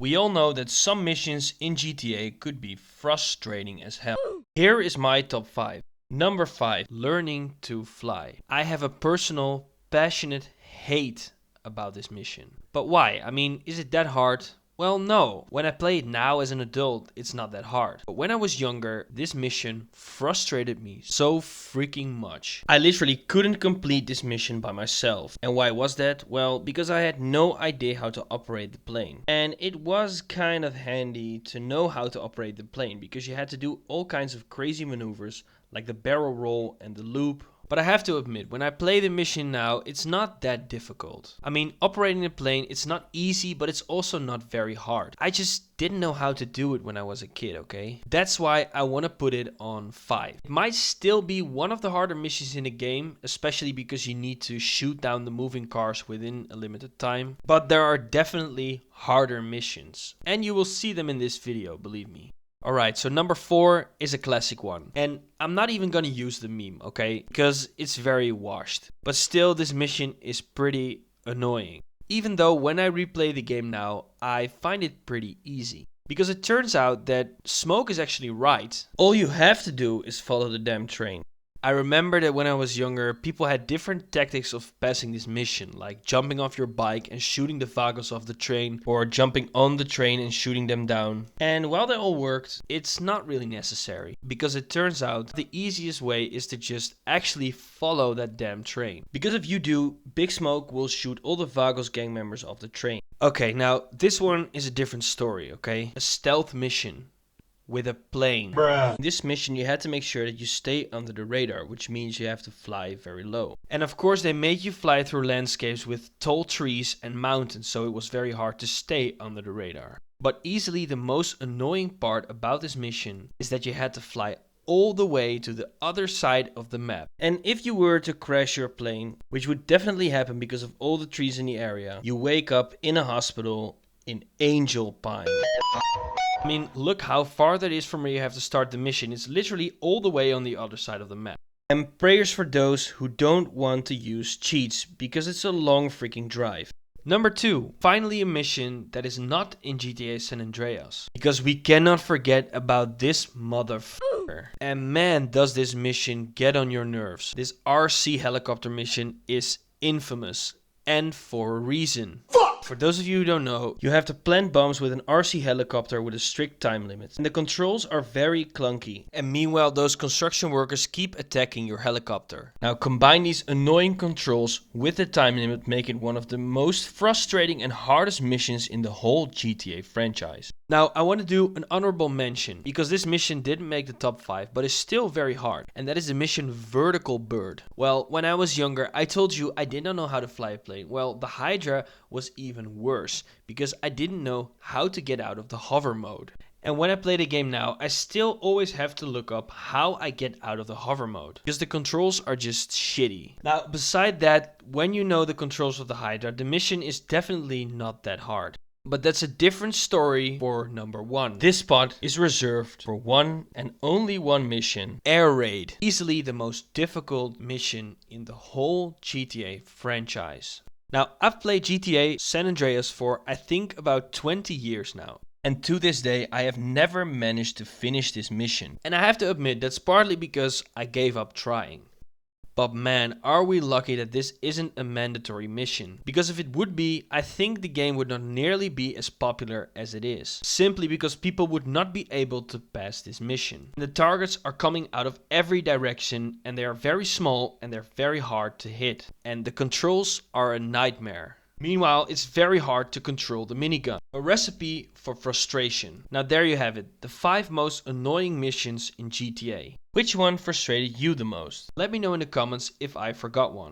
We all know that some missions in GTA could be frustrating as hell. Here is my top 5. Number 5, learning to fly. I have a personal, passionate hate about this mission. But why? I mean, is it that hard? Well, no. When I play it now as an adult, it's not that hard. But when I was younger, this mission frustrated me so freaking much. I literally couldn't complete this mission by myself. And why was that? Well, because I had no idea how to operate the plane. And it was kind of handy to know how to operate the plane because you had to do all kinds of crazy maneuvers like the barrel roll and the loop. But I have to admit, when I play the mission now, it's not that difficult. I mean, operating a plane, it's not easy, but it's also not very hard. I just didn't know how to do it when I was a kid, okay? That's why I want to put it on 5. It might still be one of the harder missions in the game, especially because you need to shoot down the moving cars within a limited time. But there are definitely harder missions. And you will see them in this video, believe me. Alright, so number 4 is a classic one. And I'm not even gonna use the meme, okay? Because it's very washed. But still, this mission is pretty annoying. Even though when I replay the game now, I find it pretty easy. Because it turns out that Smoke is actually right. All you have to do is follow the damn train. I remember that when I was younger, people had different tactics of passing this mission, like jumping off your bike and shooting the vagos off the train, or jumping on the train and shooting them down. And while they all worked, it's not really necessary, because it turns out the easiest way is to just actually follow that damn train. Because if you do, Big Smoke will shoot all the Vagos gang members off the train. Okay, now this one is a different story, okay? A stealth mission with a plane. Bruh. In this mission you had to make sure that you stay under the radar, which means you have to fly very low. And of course they made you fly through landscapes with tall trees and mountains, so it was very hard to stay under the radar. But easily the most annoying part about this mission is that you had to fly all the way to the other side of the map. And if you were to crash your plane, which would definitely happen because of all the trees in the area, you wake up in a hospital in Angel Pine. I mean, look how far that is from where you have to start the mission. It's literally all the way on the other side of the map. And prayers for those who don't want to use cheats, because it's a long freaking drive. Number 2, finally a mission that is not in GTA San Andreas. Because we cannot forget about this motherfucker. And man, does this mission get on your nerves. This RC helicopter mission is infamous. And for a reason. For those of you who don't know, you have to plant bombs with an RC helicopter with a strict time limit. And the controls are very clunky. And meanwhile, those construction workers keep attacking your helicopter. Now combine these annoying controls with the time limit, make it one of the most frustrating and hardest missions in the whole GTA franchise. Now I want to do an honorable mention, because this mission didn't make the top 5, but is still very hard. And that is the mission Vertical Bird. Well, when I was younger, I told you I did not know how to fly a plane. Well, the Hydra was even worse, because I didn't know how to get out of the hover mode. And when I play the game now, I still always have to look up how I get out of the hover mode, because the controls are just shitty. Now, beside that, when you know the controls of the Hydra, the mission is definitely not that hard. But that's a different story for number 1. This spot is reserved for one and only one mission, Air Raid. Easily the most difficult mission in the whole GTA franchise. Now, I've played GTA San Andreas for I think about 20 years now. And to this day, I have never managed to finish this mission. And I have to admit, that's partly because I gave up trying. But man, are we lucky that this isn't a mandatory mission. Because if it would be, I think the game would not nearly be as popular as it is. Simply because people would not be able to pass this mission. The targets are coming out of every direction, and they are very small and they're very hard to hit. And the controls are a nightmare. Meanwhile, it's very hard to control the minigun. A recipe for frustration. Now there you have it, the 5 most annoying missions in GTA. Which one frustrated you the most? Let me know in the comments if I forgot one.